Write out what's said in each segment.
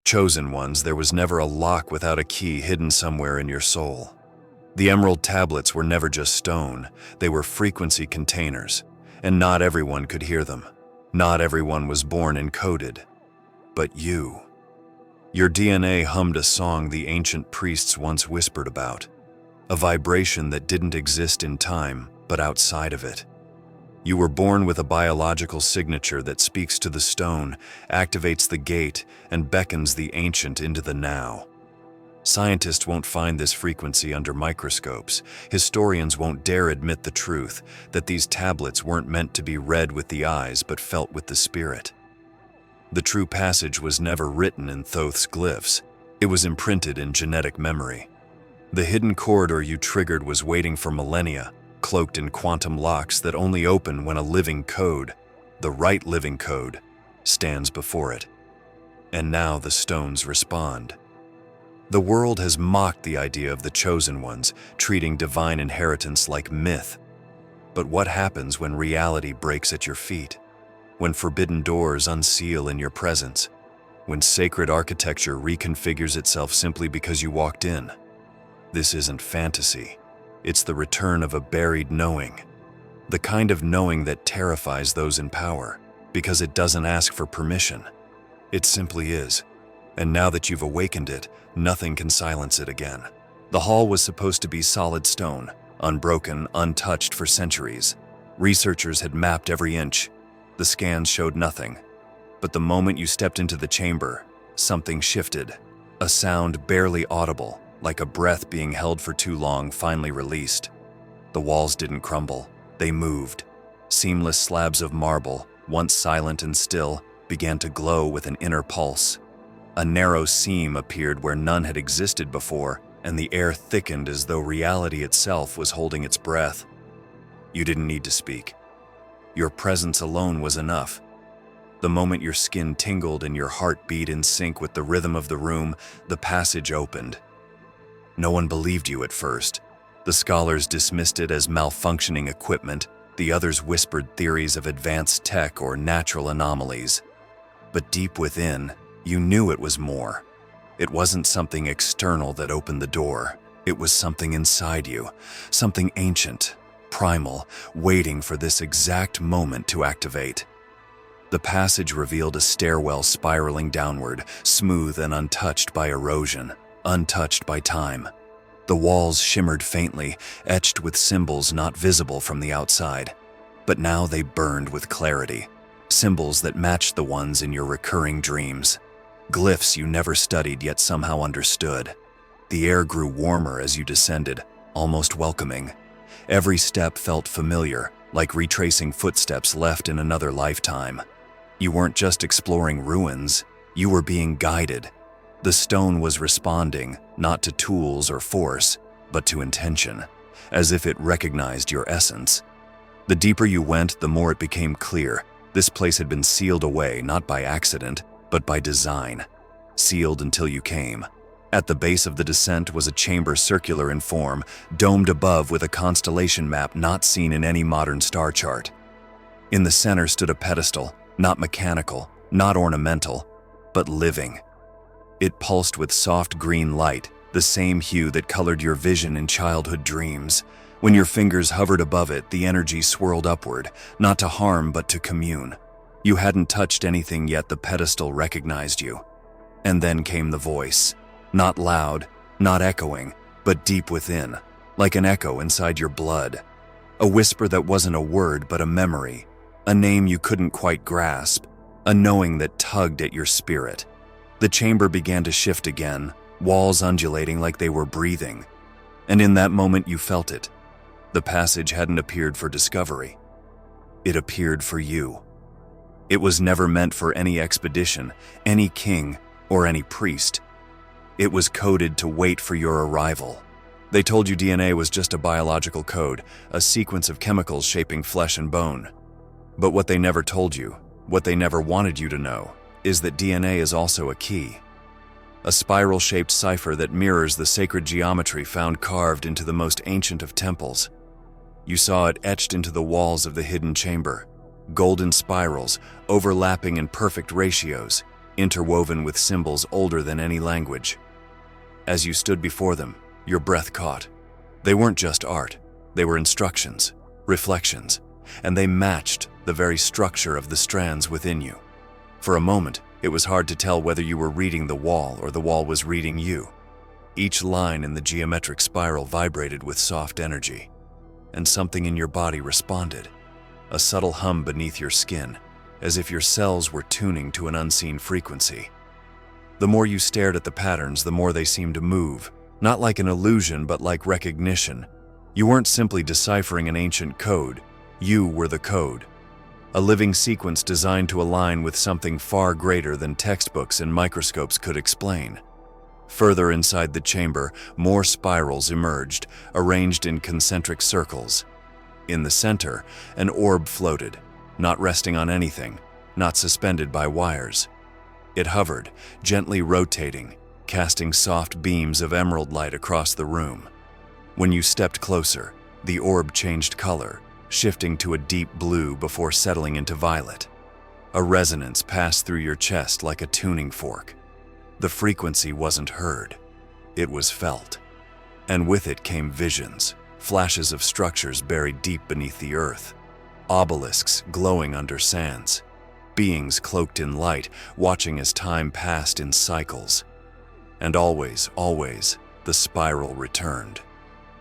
Chosen ones, there was never a lock without a key hidden somewhere in your soul. The emerald tablets were never just stone, they were frequency containers, and not everyone could hear them. Not everyone was born encoded. But you. Your DNA hummed a song the ancient priests once whispered about, a vibration that didn't exist in time, but outside of it. You were born with a biological signature that speaks to the stone, activates the gate, and beckons the ancient into the now. Scientists won't find this frequency under microscopes. Historians won't dare admit the truth, that these tablets weren't meant to be read with the eyes but felt with the spirit. The true passage was never written in Thoth's glyphs. It was imprinted in genetic memory. The hidden corridor you triggered was waiting for millennia, cloaked in quantum locks that only open when a living code, the right living code, stands before it. And now the stones respond. The world has mocked the idea of the chosen ones, treating divine inheritance like myth. But what happens when reality breaks at your feet? When forbidden doors unseal in your presence? When sacred architecture reconfigures itself simply because you walked in? This isn't fantasy. It's the return of a buried knowing. The kind of knowing that terrifies those in power, because it doesn't ask for permission. It simply is. And now that you've awakened it, nothing can silence it again. The hall was supposed to be solid stone, unbroken, untouched for centuries. Researchers had mapped every inch. The scans showed nothing. But the moment you stepped into the chamber, something shifted. A sound barely audible, like a breath being held for too long, finally released. The walls didn't crumble. They moved. Seamless slabs of marble, once silent and still, began to glow with an inner pulse. A narrow seam appeared where none had existed before, and the air thickened as though reality itself was holding its breath. You didn't need to speak. Your presence alone was enough. The moment your skin tingled and your heart beat in sync with the rhythm of the room, the passage opened. No one believed you at first. The scholars dismissed it as malfunctioning equipment. The others whispered theories of advanced tech or natural anomalies. But deep within, you knew it was more. It wasn't something external that opened the door. It was something inside you, something ancient, primal, waiting for this exact moment to activate. The passage revealed a stairwell spiraling downward, smooth and untouched by erosion, untouched by time. The walls shimmered faintly, etched with symbols not visible from the outside. But now they burned with clarity, symbols that matched the ones in your recurring dreams. Glyphs you never studied yet somehow understood. The air grew warmer as you descended, almost welcoming. Every step felt familiar, like retracing footsteps left in another lifetime. You weren't just exploring ruins, you were being guided. The stone was responding, not to tools or force, but to intention, as if it recognized your essence. The deeper you went, the more it became clear. This place had been sealed away, not by accident, but by design. Sealed until you came. At the base of the descent was a chamber circular in form, domed above with a constellation map not seen in any modern star chart. In the center stood a pedestal, not mechanical, not ornamental, but living. It pulsed with soft green light, the same hue that colored your vision in childhood dreams. When your fingers hovered above it, the energy swirled upward, not to harm but to commune. You hadn't touched anything yet the pedestal recognized you. And then came the voice. Not loud, not echoing, but deep within, like an echo inside your blood. A whisper that wasn't a word but a memory, a name you couldn't quite grasp, a knowing that tugged at your spirit. The chamber began to shift again, walls undulating like they were breathing. And in that moment you felt it. The passage hadn't appeared for discovery. It appeared for you. It was never meant for any expedition, any king, or any priest. It was coded to wait for your arrival. They told you DNA was just a biological code, a sequence of chemicals shaping flesh and bone. But what they never told you, what they never wanted you to know, is that DNA is also a key. A spiral-shaped cipher that mirrors the sacred geometry found carved into the most ancient of temples. You saw it etched into the walls of the hidden chamber. Golden spirals, overlapping in perfect ratios, interwoven with symbols older than any language. As you stood before them, your breath caught. They weren't just art, they were instructions, reflections, and they matched the very structure of the strands within you. For a moment, it was hard to tell whether you were reading the wall or the wall was reading you. Each line in the geometric spiral vibrated with soft energy, and something in your body responded, a subtle hum beneath your skin, as if your cells were tuning to an unseen frequency. The more you stared at the patterns, the more they seemed to move, not like an illusion, but like recognition. You weren't simply deciphering an ancient code, you were the code. A living sequence designed to align with something far greater than textbooks and microscopes could explain. Further inside the chamber, more spirals emerged, arranged in concentric circles. In the center, an orb floated, not resting on anything, not suspended by wires. It hovered, gently rotating, casting soft beams of emerald light across the room. When you stepped closer, the orb changed color, shifting to a deep blue before settling into violet. A resonance passed through your chest like a tuning fork. The frequency wasn't heard, it was felt. And with it came visions, flashes of structures buried deep beneath the earth, obelisks glowing under sands, beings cloaked in light, watching as time passed in cycles. And always, the spiral returned,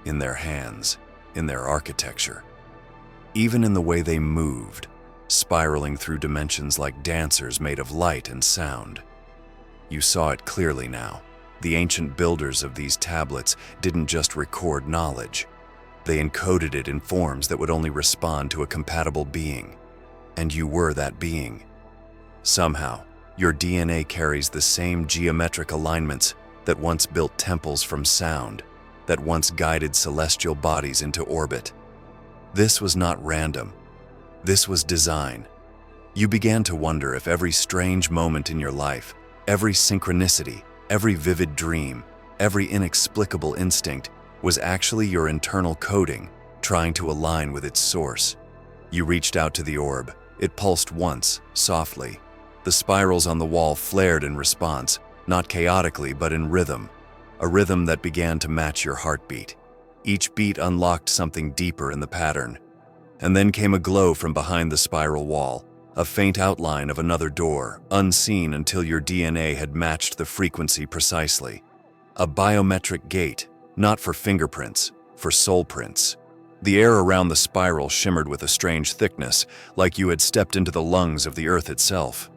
in their hands, in their architecture. Even in the way they moved, spiraling through dimensions like dancers made of light and sound. You saw it clearly now. The ancient builders of these tablets didn't just record knowledge. They encoded it in forms that would only respond to a compatible being. And you were that being. Somehow, your DNA carries the same geometric alignments that once built temples from sound, that once guided celestial bodies into orbit. This was not random. This was design. You began to wonder if every strange moment in your life, every synchronicity, every vivid dream, every inexplicable instinct was actually your internal coding, trying to align with its source. You reached out to the orb. It pulsed once, softly. The spirals on the wall flared in response, not chaotically but in rhythm, a rhythm that began to match your heartbeat. Each beat unlocked something deeper in the pattern. And then came a glow from behind the spiral wall, a faint outline of another door, unseen until your DNA had matched the frequency precisely. A biometric gate, not for fingerprints, for soul prints. The air around the spiral shimmered with a strange thickness, like you had stepped into the lungs of the earth itself.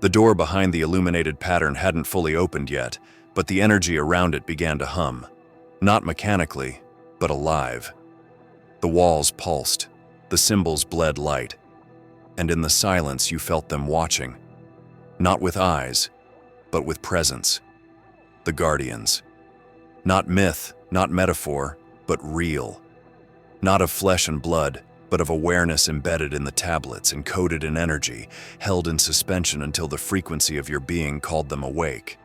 The door behind the illuminated pattern hadn't fully opened yet, but the energy around it began to hum. Not mechanically, but alive. The walls pulsed, the symbols bled light, and in the silence you felt them watching. Not with eyes, but with presence. The Guardians. Not myth, not metaphor, but real. Not of flesh and blood, but of awareness embedded in the tablets, encoded in energy, held in suspension until the frequency of your being called them awake.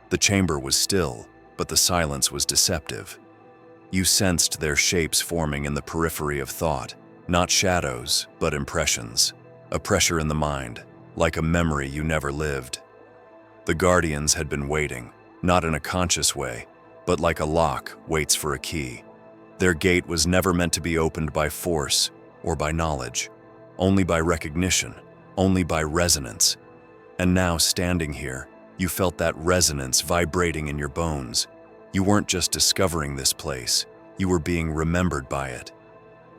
The chamber was still, but the silence was deceptive. You sensed their shapes forming in the periphery of thought, not shadows, but impressions, a pressure in the mind, like a memory you never lived. The Guardians had been waiting, not in a conscious way, but like a lock waits for a key. Their gate was never meant to be opened by force or by knowledge, only by recognition, only by resonance. And now, standing here, you felt that resonance vibrating in your bones. You weren't just discovering this place, you were being remembered by it.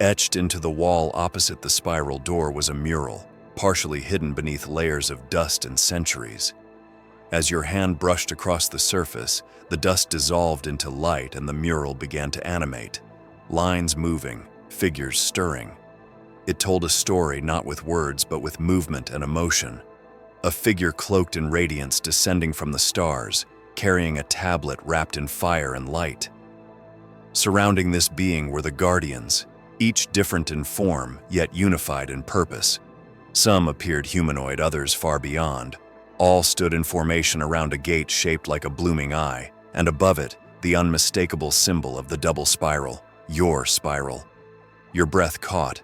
Etched into the wall opposite the spiral door was a mural, partially hidden beneath layers of dust and centuries. As your hand brushed across the surface, the dust dissolved into light and the mural began to animate. Lines moving, figures stirring. It told a story not with words but with movement and emotion. A figure cloaked in radiance descending from the stars, carrying a tablet wrapped in fire and light. Surrounding this being were the Guardians, each different in form, yet unified in purpose. Some appeared humanoid, others far beyond. All stood in formation around a gate shaped like a blooming eye, and above it, the unmistakable symbol of the double spiral, your spiral. Your breath caught.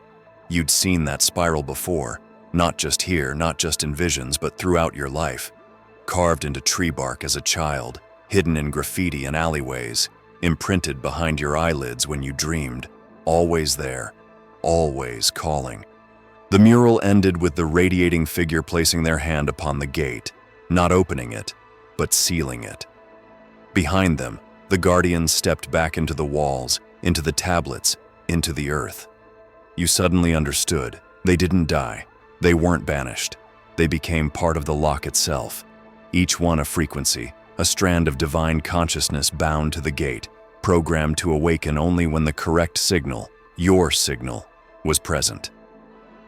You'd seen that spiral before, not just here, not just in visions, but throughout your life. carved into tree bark as a child, hidden in graffiti and alleyways, imprinted behind your eyelids when you dreamed, always there, always calling. The mural ended with the radiating figure placing their hand upon the gate, not opening it, but sealing it. Behind them, the guardians stepped back into the walls, into the tablets, into the earth. You suddenly understood. They didn't die. They weren't banished. They became part of the lock itself. Each one a frequency, a strand of divine consciousness bound to the gate, programmed to awaken only when the correct signal, your signal, was present.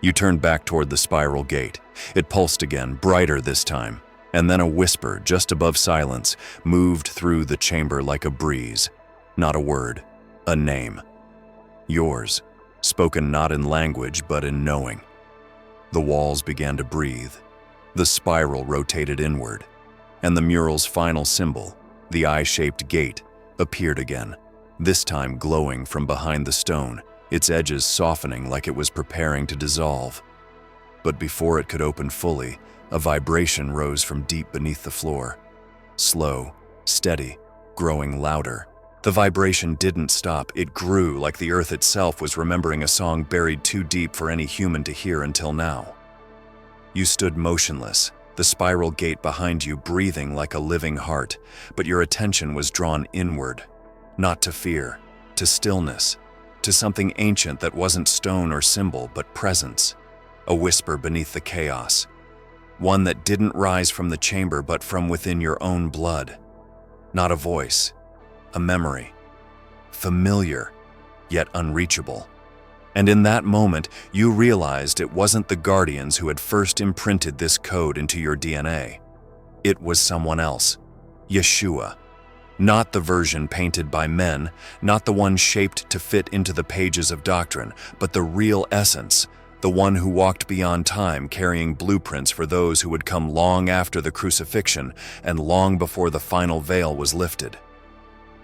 You turned back toward the spiral gate. It pulsed again, brighter this time, and then a whisper just above silence moved through the chamber like a breeze. Not a word, a name. Yours, spoken not in language but in knowing. The walls began to breathe. The spiral rotated inward, and the mural's final symbol, the eye-shaped gate, appeared again, this time glowing from behind the stone, its edges softening like it was preparing to dissolve. But before it could open fully, a vibration rose from deep beneath the floor. Slow, steady, growing louder. The vibration didn't stop, it grew like the earth itself was remembering a song buried too deep for any human to hear until now. You stood motionless, the spiral gate behind you breathing like a living heart, but your attention was drawn inward, not to fear, to stillness, to something ancient that wasn't stone or symbol but presence, a whisper beneath the chaos, one that didn't rise from the chamber but from within your own blood. Not a voice, a memory, familiar, yet unreachable. And in that moment, you realized it wasn't the guardians who had first imprinted this code into your DNA. It was someone else, Yeshua. Not the version painted by men, not the one shaped to fit into the pages of doctrine, but the real essence, the one who walked beyond time carrying blueprints for those who would come long after the crucifixion and long before the final veil was lifted.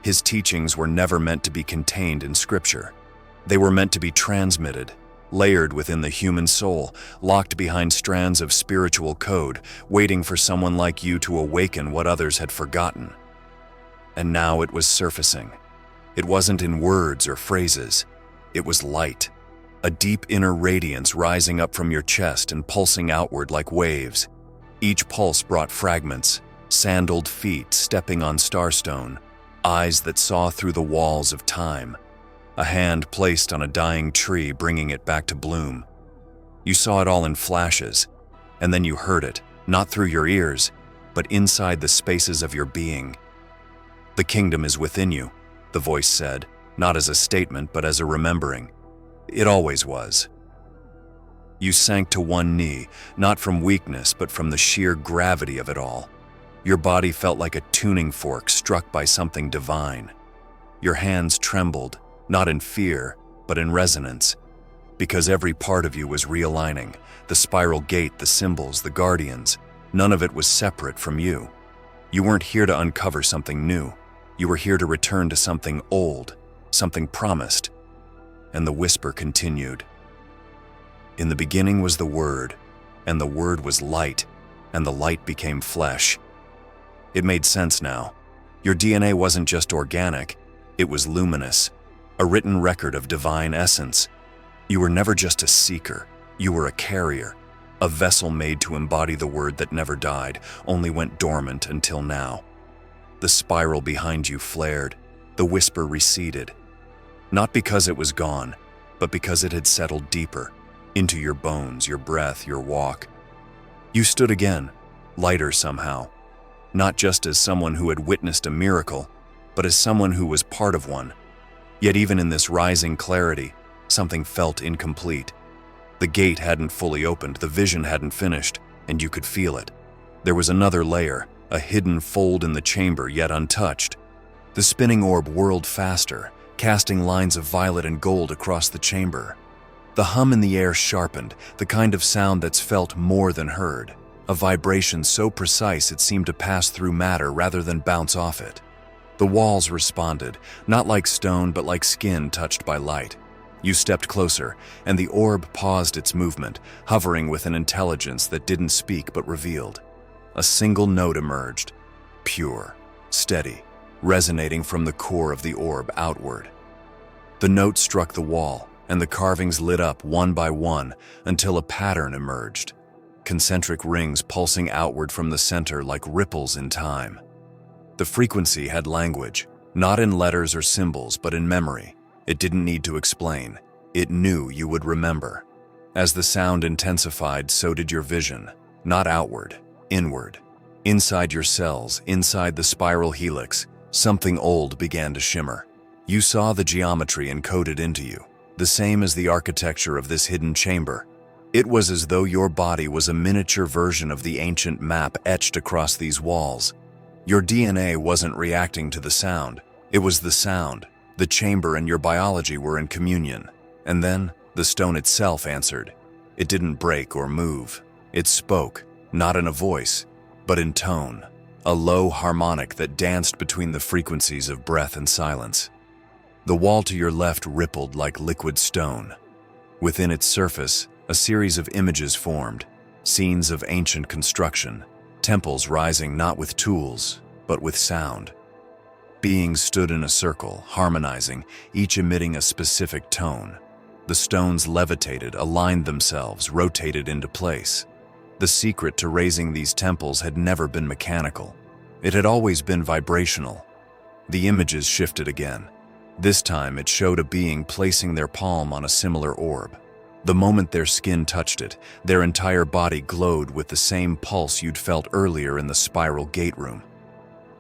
His teachings were never meant to be contained in Scripture. They were meant to be transmitted, layered within the human soul, locked behind strands of spiritual code, waiting for someone like you to awaken what others had forgotten. And now it was surfacing. It wasn't in words or phrases. It was light, a deep inner radiance rising up from your chest and pulsing outward like waves. Each pulse brought fragments, sandaled feet stepping on starstone, eyes that saw through the walls of time, a hand placed on a dying tree bringing it back to bloom. You saw it all in flashes, and then you heard it, not through your ears, but inside the spaces of your being. "The kingdom is within you," the voice said, not as a statement but as a remembering. It always was. You sank to one knee, not from weakness but from the sheer gravity of it all. Your body felt like a tuning fork struck by something divine. Your hands trembled, not in fear, but in resonance, because every part of you was realigning, the spiral gate, the symbols, the guardians. None of it was separate from you. You weren't here to uncover something new. You were here to return to something old, something promised. And the whisper continued. "In the beginning was the Word, and the Word was light, and the light became flesh." It made sense now. Your DNA wasn't just organic, it was luminous, a written record of divine essence. You were never just a seeker, you were a carrier, a vessel made to embody the word that never died, only went dormant until now. The spiral behind you flared, the whisper receded. Not because it was gone, but because it had settled deeper, into your bones, your breath, your walk. You stood again, lighter somehow, not just as someone who had witnessed a miracle, but as someone who was part of one. Yet even in this rising clarity, something felt incomplete. The gate hadn't fully opened, the vision hadn't finished, and you could feel it. There was another layer, a hidden fold in the chamber yet untouched. The spinning orb whirled faster, casting lines of violet and gold across the chamber. The hum in the air sharpened, the kind of sound that's felt more than heard, a vibration so precise it seemed to pass through matter rather than bounce off it. The walls responded, not like stone but like skin touched by light. You stepped closer, and the orb paused its movement, hovering with an intelligence that didn't speak but revealed. a single note emerged, pure, steady, resonating from the core of the orb outward. The note struck the wall, and the carvings lit up one by one until a pattern emerged, concentric rings pulsing outward from the center like ripples in time. The frequency had language, not in letters or symbols, but in memory. It didn't need to explain. It knew you would remember. As the sound intensified, so did your vision, not outward, inward. Inside your cells, inside the spiral helix, something old began to shimmer. You saw the geometry encoded into you, the same as the architecture of this hidden chamber. It was as though your body was a miniature version of the ancient map etched across these walls. Your DNA wasn't reacting to the sound. It was the sound. The chamber and your biology were in communion. And then, the stone itself answered. It didn't break or move. It spoke, not in a voice, but in tone, a low harmonic that danced between the frequencies of breath and silence. The wall to your left rippled like liquid stone. Within its surface, a series of images formed, scenes of ancient construction, temples rising not with tools, but with sound. Beings stood in a circle, harmonizing, each emitting a specific tone. The stones levitated, aligned themselves, rotated into place. The secret to raising these temples had never been mechanical. It had always been vibrational. The images shifted again. This time it showed a being placing their palm on a similar orb. The moment their skin touched it, their entire body glowed with the same pulse you'd felt earlier in the spiral gate room.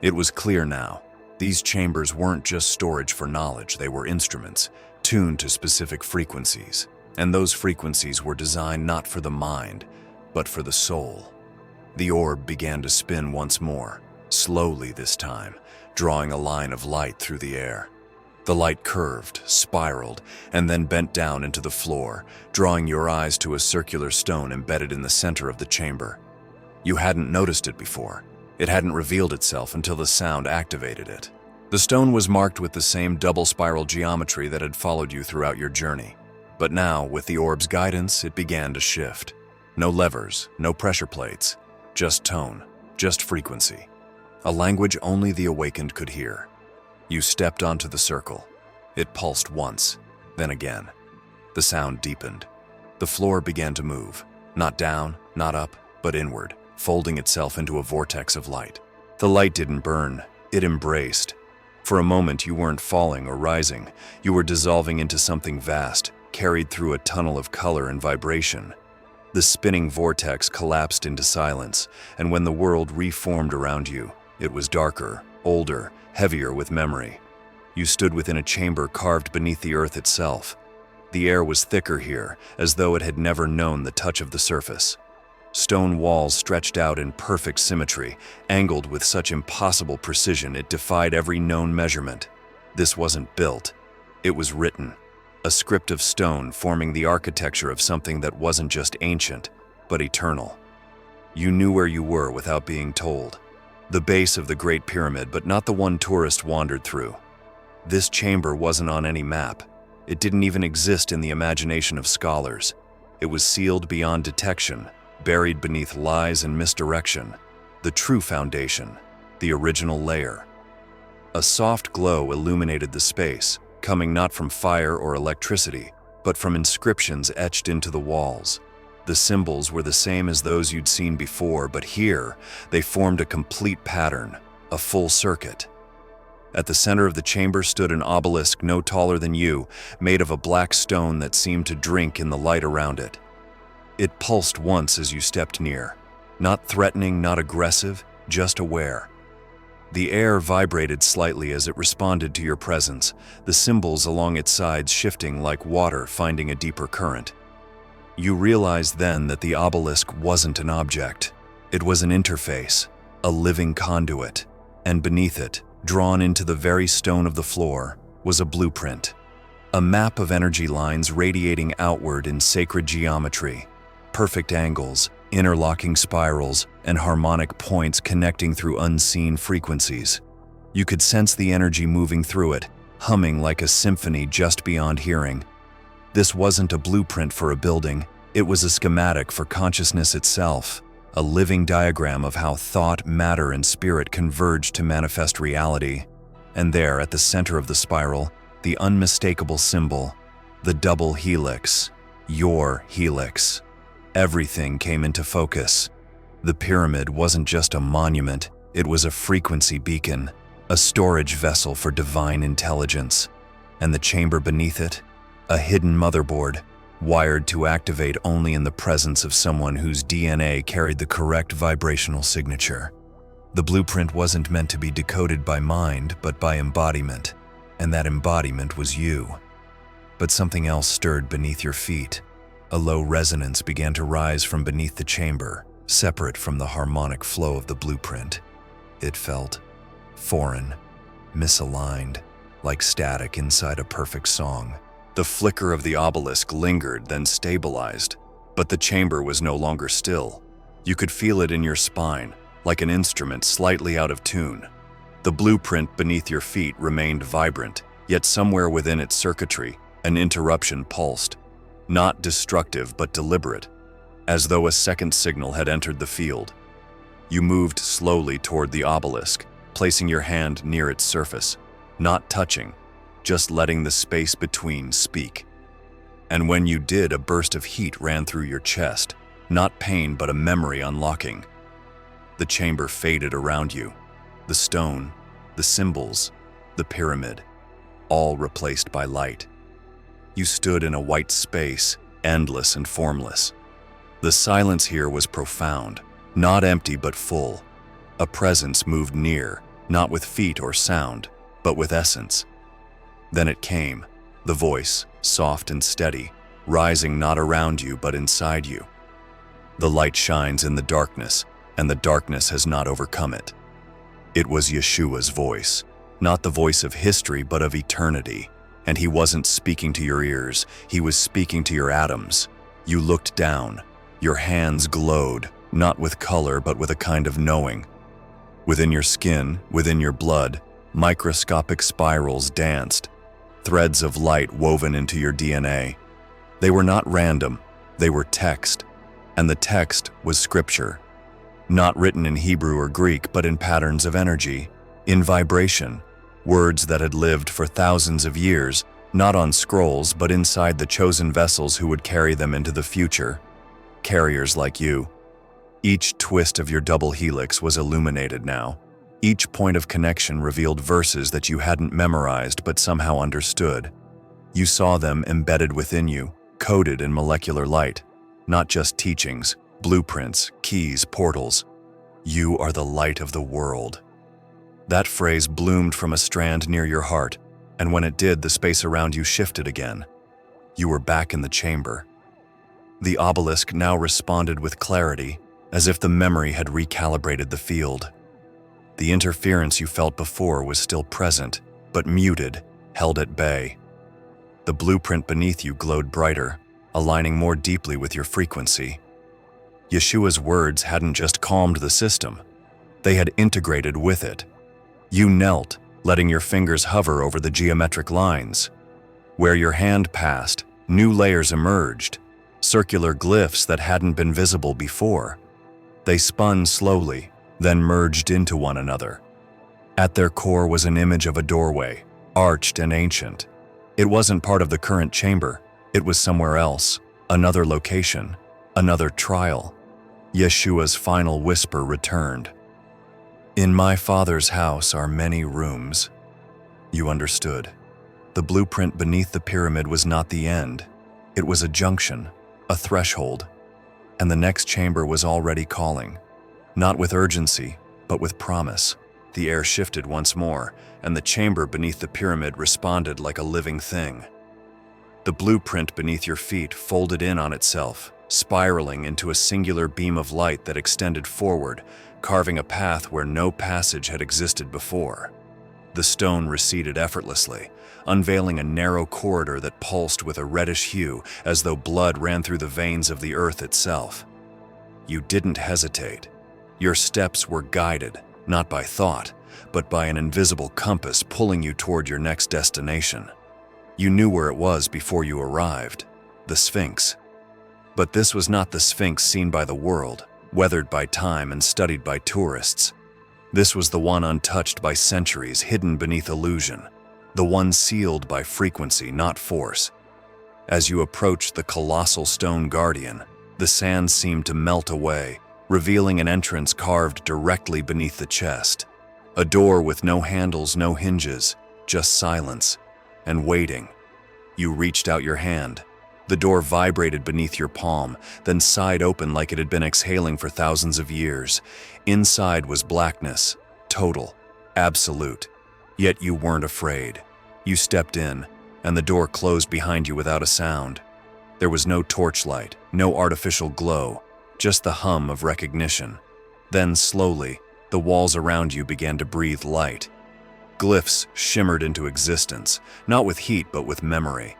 It was clear now. These chambers weren't just storage for knowledge, they were instruments, tuned to specific frequencies. And those frequencies were designed not for the mind, but for the soul. The orb began to spin once more, slowly this time, drawing a line of light through the air. The light curved, spiraled, and then bent down into the floor, drawing your eyes to a circular stone embedded in the center of the chamber. You hadn't noticed it before. It hadn't revealed itself until the sound activated it. The stone was marked with the same double spiral geometry that had followed you throughout your journey. But now, with the orb's guidance, it began to shift. No levers, no pressure plates, just tone, just frequency. A language only the awakened could hear. You stepped onto the circle. It pulsed once, then again. The sound deepened. The floor began to move, not down, not up, but inward, folding itself into a vortex of light. The light didn't burn, it embraced. For a moment you weren't falling or rising, you were dissolving into something vast, carried through a tunnel of color and vibration. The spinning vortex collapsed into silence, and when the world reformed around you, it was darker, older, heavier with memory. You stood within a chamber carved beneath the earth itself. The air was thicker here, as though it had never known the touch of the surface. Stone walls stretched out in perfect symmetry, angled with such impossible precision it defied every known measurement. This wasn't built, it was written. A script of stone forming the architecture of something that wasn't just ancient, but eternal. You knew where you were without being told. The base of the Great Pyramid, but not the one tourists wandered through. This chamber wasn't on any map. It didn't even exist in the imagination of scholars. It was sealed beyond detection, buried beneath lies and misdirection. The true foundation, the original layer. A soft glow illuminated the space, coming not from fire or electricity, but from inscriptions etched into the walls. The symbols were the same as those you'd seen before, but here they formed a complete pattern, a full circuit. At the center of the chamber stood an obelisk no taller than you, made of a black stone that seemed to drink in the light around it. It pulsed once as you stepped near, not threatening, not aggressive, just aware. The air vibrated slightly as it responded to your presence, the symbols along its sides shifting like water finding a deeper current. You realized then that the obelisk wasn't an object. It was an interface, a living conduit, and beneath it, drawn into the very stone of the floor, was a blueprint. A map of energy lines radiating outward in sacred geometry, perfect angles, interlocking spirals, and harmonic points connecting through unseen frequencies. You could sense the energy moving through it, humming like a symphony just beyond hearing. This wasn't a blueprint for a building, it was a schematic for consciousness itself, a living diagram of how thought, matter, and spirit converged to manifest reality. And there, at the center of the spiral, the unmistakable symbol, the double helix, your helix. Everything came into focus. The pyramid wasn't just a monument, it was a frequency beacon, a storage vessel for divine intelligence. And the chamber beneath it, a hidden motherboard, wired to activate only in the presence of someone whose DNA carried the correct vibrational signature. The blueprint wasn't meant to be decoded by mind, but by embodiment, and that embodiment was you. But something else stirred beneath your feet. A low resonance began to rise from beneath the chamber, separate from the harmonic flow of the blueprint. It felt foreign, misaligned, like static inside a perfect song. The flicker of the obelisk lingered, then stabilized, but the chamber was no longer still. You could feel it in your spine, like an instrument slightly out of tune. The blueprint beneath your feet remained vibrant, yet somewhere within its circuitry, an interruption pulsed. Not destructive, but deliberate, as though a second signal had entered the field. You moved slowly toward the obelisk, placing your hand near its surface, not touching, just letting the space between speak. And when you did, a burst of heat ran through your chest, not pain but a memory unlocking. The chamber faded around you, the stone, the symbols, the pyramid, all replaced by light. You stood in a white space, endless and formless. The silence here was profound, not empty but full. A presence moved near, not with feet or sound, but with essence. Then it came, the voice, soft and steady, rising not around you but inside you. The light shines in the darkness, and the darkness has not overcome it. It was Yeshua's voice, not the voice of history but of eternity. And he wasn't speaking to your ears, he was speaking to your atoms. You looked down, your hands glowed, not with color but with a kind of knowing. Within your skin, within your blood, microscopic spirals danced, threads of light woven into your DNA. They were not random, they were text, and the text was scripture. Not written in Hebrew or Greek, but in patterns of energy, in vibration, words that had lived for thousands of years, not on scrolls, but inside the chosen vessels who would carry them into the future. Carriers like you. Each twist of your double helix was illuminated now. Each point of connection revealed verses that you hadn't memorized but somehow understood. You saw them embedded within you, coded in molecular light. Not just teachings, blueprints, keys, portals. You are the light of the world. That phrase bloomed from a strand near your heart, and when it did, the space around you shifted again. You were back in the chamber. The obelisk now responded with clarity, as if the memory had recalibrated the field. The interference you felt before was still present, but muted, held at bay. The blueprint beneath you glowed brighter, aligning more deeply with your frequency. Yeshua's words hadn't just calmed the system, they had integrated with it. You knelt, letting your fingers hover over the geometric lines. Where your hand passed, new layers emerged, circular glyphs that hadn't been visible before. They spun slowly, then merged into one another. At their core was an image of a doorway, arched and ancient. It wasn't part of the current chamber, it was somewhere else, another location, another trial. Yeshua's final whisper returned. "In my Father's house are many rooms." You understood. The blueprint beneath the pyramid was not the end. It was a junction, a threshold, and the next chamber was already calling. Not with urgency, but with promise. The air shifted once more, and the chamber beneath the pyramid responded like a living thing. The blueprint beneath your feet folded in on itself, spiraling into a singular beam of light that extended forward, carving a path where no passage had existed before. The stone receded effortlessly, unveiling a narrow corridor that pulsed with a reddish hue as though blood ran through the veins of the earth itself. You didn't hesitate. Your steps were guided, not by thought, but by an invisible compass pulling you toward your next destination. You knew where it was before you arrived, the Sphinx. But this was not the Sphinx seen by the world. weathered by time and studied by tourists. This was the one untouched by centuries, hidden beneath illusion, the one sealed by frequency, not force. As you approached the colossal stone guardian, the sand seemed to melt away, revealing an entrance carved directly beneath the chest. A door with no handles, no hinges, just silence and waiting. You reached out your hand. The door vibrated beneath your palm, then sighed open like it had been exhaling for thousands of years. Inside was blackness, total, absolute. Yet you weren't afraid. You stepped in, and the door closed behind you without a sound. There was no torchlight, no artificial glow, just the hum of recognition. Then slowly, the walls around you began to breathe light. Glyphs shimmered into existence, not with heat but with memory.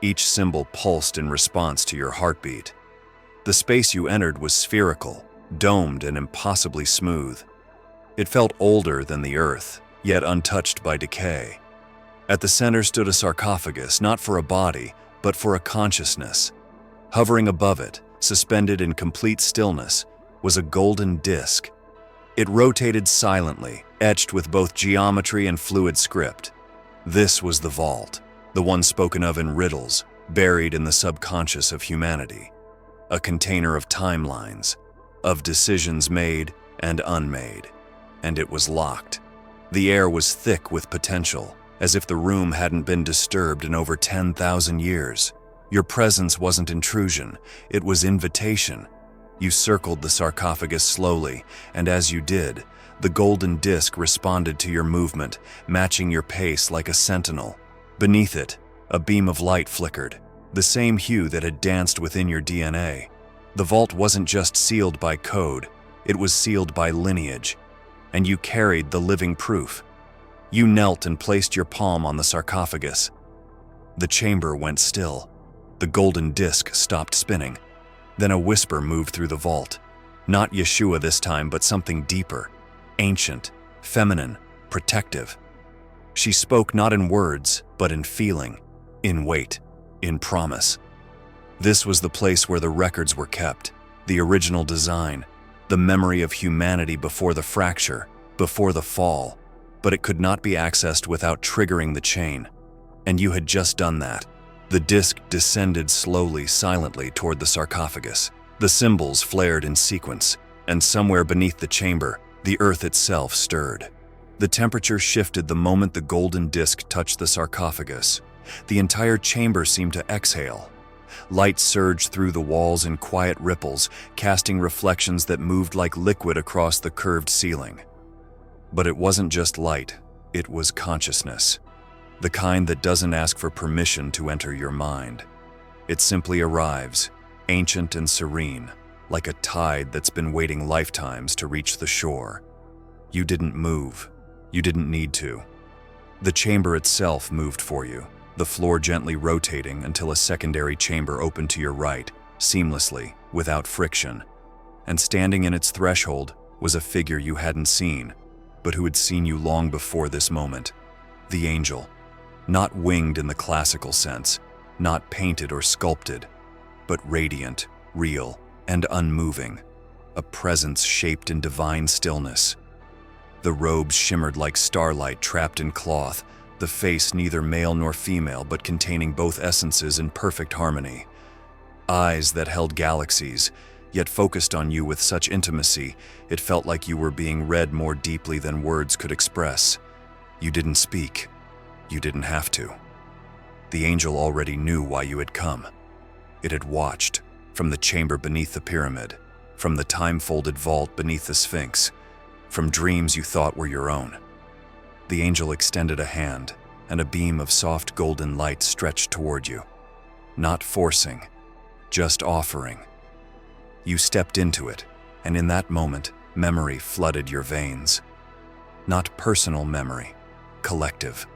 Each symbol pulsed in response to your heartbeat. The space you entered was spherical, domed and impossibly smooth. It felt older than the earth, yet untouched by decay. At the center stood a sarcophagus, not for a body, but for a consciousness. Hovering above it, suspended in complete stillness, was a golden disc. It rotated silently, etched with both geometry and fluid script. This was the vault, the one spoken of in riddles, buried in the subconscious of humanity. A container of timelines, of decisions made and unmade. And it was locked. The air was thick with potential, as if the room hadn't been disturbed in over 10,000 years. Your presence wasn't intrusion, it was invitation. You circled the sarcophagus slowly, and as you did, the golden disc responded to your movement, matching your pace like a sentinel. Beneath it, a beam of light flickered, the same hue that had danced within your DNA. The vault wasn't just sealed by code, it was sealed by lineage, and you carried the living proof. You knelt and placed your palm on the sarcophagus. The chamber went still. The golden disc stopped spinning. Then a whisper moved through the vault. Not Yeshua this time, but something deeper, ancient, feminine, protective. She spoke not in words, but in feeling, in weight, in promise. This was the place where the records were kept, the original design, the memory of humanity before the fracture, before the fall. But it could not be accessed without triggering the chain. And you had just done that. The disc descended slowly, silently toward the sarcophagus. The symbols flared in sequence, and somewhere beneath the chamber, the earth itself stirred. The temperature shifted the moment the golden disc touched the sarcophagus. The entire chamber seemed to exhale. Light surged through the walls in quiet ripples, casting reflections that moved like liquid across the curved ceiling. But it wasn't just light, it was consciousness. The kind that doesn't ask for permission to enter your mind. It simply arrives, ancient and serene, like a tide that's been waiting lifetimes to reach the shore. You didn't move. You didn't need to. The chamber itself moved for you, the floor gently rotating until a secondary chamber opened to your right, seamlessly, without friction. And standing in its threshold was a figure you hadn't seen, but who had seen you long before this moment. The angel. Not winged in the classical sense, not painted or sculpted, but radiant, real, and unmoving, a presence shaped in divine stillness. The robes shimmered like starlight trapped in cloth, the face neither male nor female but containing both essences in perfect harmony. Eyes that held galaxies, yet focused on you with such intimacy, it felt like you were being read more deeply than words could express. You didn't speak. You didn't have to. The angel already knew why you had come. It had watched, from the chamber beneath the pyramid, from the time-folded vault beneath the Sphinx, from dreams you thought were your own. The angel extended a hand, and a beam of soft golden light stretched toward you. Not forcing, just offering. You stepped into it, and in that moment, memory flooded your veins. Not personal memory, collective.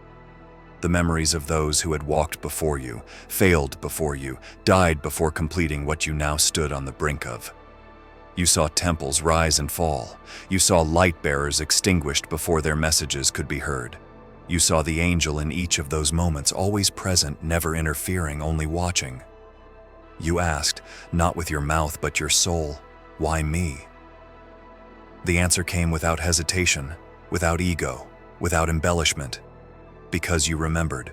The memories of those who had walked before you, failed before you, died before completing what you now stood on the brink of. You saw temples rise and fall. You saw light bearers extinguished before their messages could be heard. You saw the angel in each of those moments, always present, never interfering, only watching. You asked, not with your mouth but your soul, Why me? The answer came without hesitation, without ego, without embellishment. Because you remembered.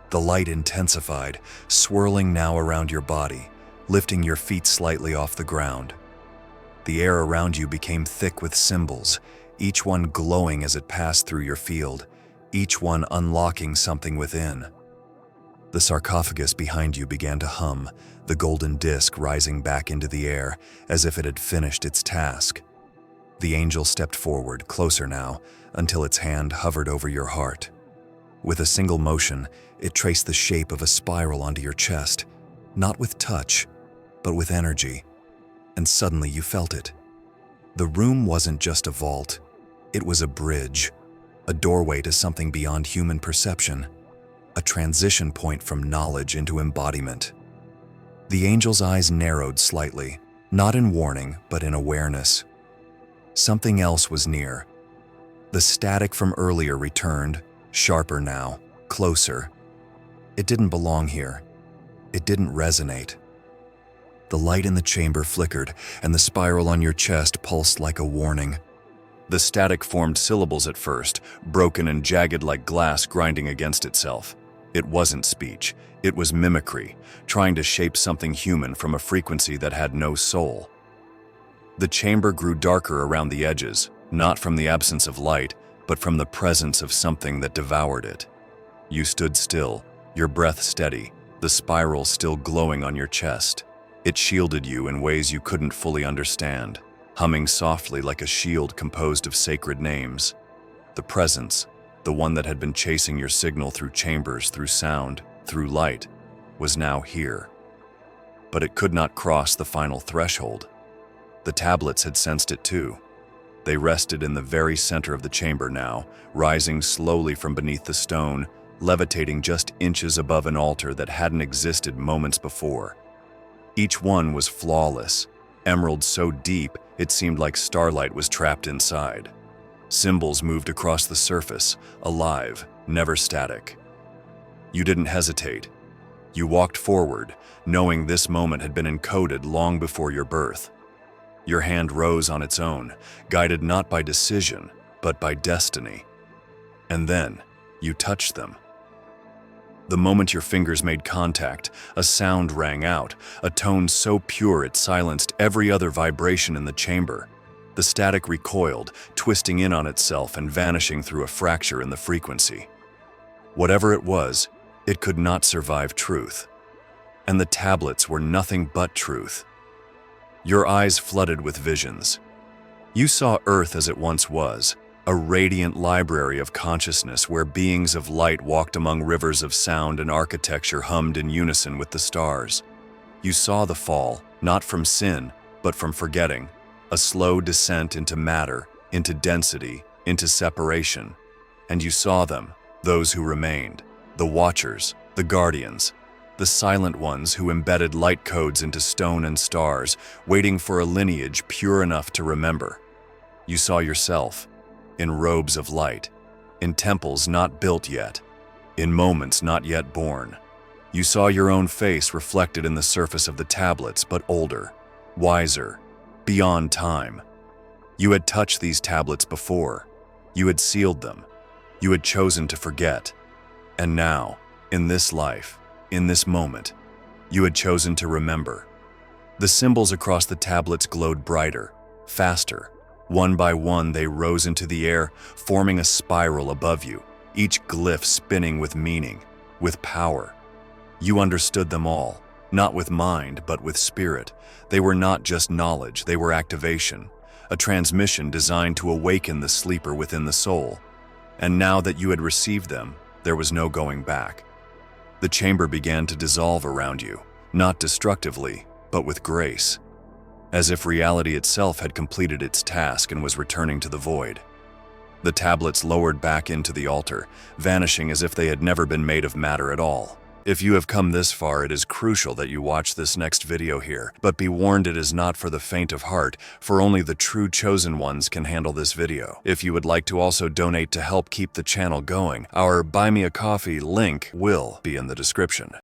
The light intensified, swirling now around your body, lifting your feet slightly off the ground. The air around you became thick with symbols, each one glowing as it passed through your field, each one unlocking something within. The sarcophagus behind you began to hum, the golden disc rising back into the air as if it had finished its task. The angel stepped forward, closer now, until its hand hovered over your heart. With a single motion, it traced the shape of a spiral onto your chest, not with touch, but with energy. And suddenly you felt it. The room wasn't just a vault, it was a bridge, a doorway to something beyond human perception, a transition point from knowledge into embodiment. The angel's eyes narrowed slightly, not in warning, but in awareness. Something else was near. The static from earlier returned, sharper now, closer. It didn't belong here. It didn't resonate. The light in the chamber flickered, and the spiral on your chest pulsed like a warning. The static formed syllables at first, broken and jagged like glass grinding against itself. It wasn't speech. It was mimicry, trying to shape something human from a frequency that had no soul. The chamber grew darker around the edges, not from the absence of light, but from the presence of something that devoured it. You stood still, your breath steady, the spiral still glowing on your chest. It shielded you in ways you couldn't fully understand, humming softly like a shield composed of sacred names. The presence, the one that had been chasing your signal through chambers, through sound, through light, was now here. But it could not cross the final threshold. The tablets had sensed it too. They rested in the very center of the chamber now, rising slowly from beneath the stone, levitating just inches above an altar that hadn't existed moments before. Each one was flawless, emerald so deep it seemed like starlight was trapped inside. Symbols moved across the surface, alive, never static. You didn't hesitate. You walked forward, knowing this moment had been encoded long before your birth. Your hand rose on its own, guided not by decision, but by destiny. And then, you touched them. The moment your fingers made contact, a sound rang out, a tone so pure it silenced every other vibration in the chamber. The static recoiled, twisting in on itself and vanishing through a fracture in the frequency. Whatever it was, it could not survive truth. And the tablets were nothing but truth. Your eyes flooded with visions. You saw Earth as it once was, a radiant library of consciousness where beings of light walked among rivers of sound and architecture hummed in unison with the stars. You saw the fall, not from sin, but from forgetting, a slow descent into matter, into density, into separation. And you saw them, those who remained, the watchers, the guardians, the silent ones who embedded light codes into stone and stars, waiting for a lineage pure enough to remember. You saw yourself, in robes of light, in temples not built yet, in moments not yet born. You saw your own face reflected in the surface of the tablets, but older, wiser, beyond time. You had touched these tablets before. You had sealed them. You had chosen to forget. And now, in this life, in this moment, you had chosen to remember. The symbols across the tablets glowed brighter, faster. One by one, they rose into the air, forming a spiral above you, each glyph spinning with meaning, with power. You understood them all, not with mind, but with spirit. They were not just knowledge, they were activation, a transmission designed to awaken the sleeper within the soul. And now that you had received them, there was no going back. The chamber began to dissolve around you, not destructively, but with grace, as if reality itself had completed its task and was returning to the void. The tablets lowered back into the altar, vanishing as if they had never been made of matter at all. If you have come this far, it is crucial that you watch this next video here, but be warned, it is not for the faint of heart, for only the true chosen ones can handle this video. If you would like to also donate to help keep the channel going, our Buy Me a Coffee link will be in the description.